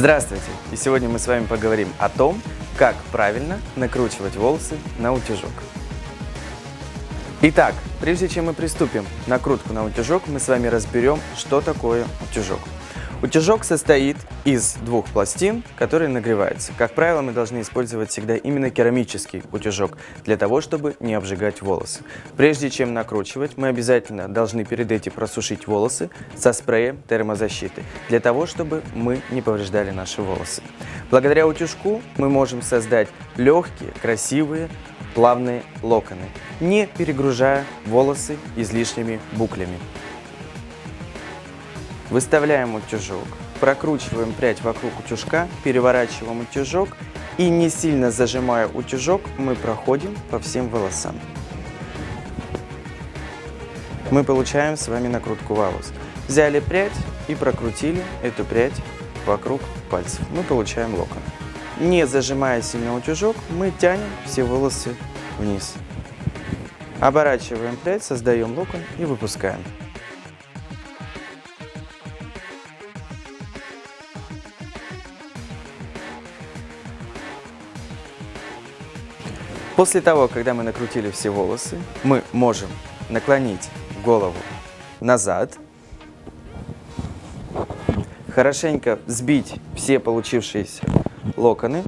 Здравствуйте! И сегодня мы с вами поговорим о том, как правильно накручивать волосы на утюжок. Итак, прежде чем мы приступим к накрутку на утюжок, мы с вами разберем, что такое утюжок. Утюжок состоит из двух пластин, которые нагреваются. Как правило, мы должны использовать всегда именно керамический утюжок, для того, чтобы не обжигать волосы. Прежде чем накручивать, мы обязательно должны перед этим просушить волосы со спреем термозащиты, для того, чтобы мы не повреждали наши волосы. Благодаря утюжку мы можем создать легкие, красивые, плавные локоны, не перегружая волосы излишними буклями. Выставляем утюжок, прокручиваем прядь вокруг утюжка, переворачиваем утюжок и, не сильно зажимая утюжок, мы проходим по всем волосам. Мы получаем с вами накрутку волос. Взяли прядь и прокрутили эту прядь вокруг пальцев. Мы получаем локон. Не зажимая сильно утюжок, мы тянем все волосы вниз. Оборачиваем прядь, создаем локон и выпускаем. После того, когда мы накрутили все волосы, мы можем наклонить голову назад, хорошенько взбить все получившиеся локоны.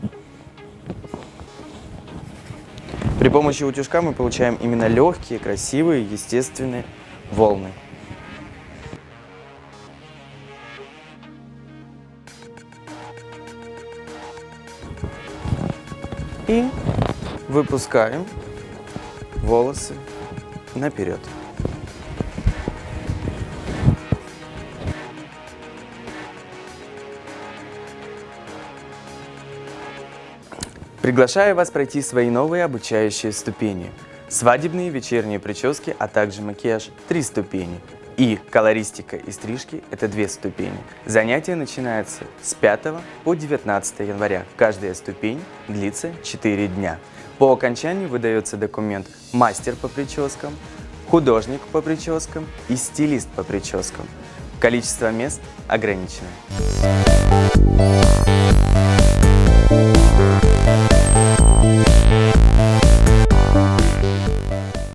При помощи утюжка мы получаем именно легкие, красивые, естественные волны. И выпускаем волосы наперед. Приглашаю вас пройти свои новые обучающие ступени. Свадебные вечерние прически, а также макияж 3 ступени. И колористика и стрижки – это 2 ступени. Занятия начинаются с 5 по 19 января. Каждая ступень длится 4 дня. По окончанию выдается документ «Мастер по прическам», «Художник по прическам» и «Стилист по прическам». Количество мест ограничено.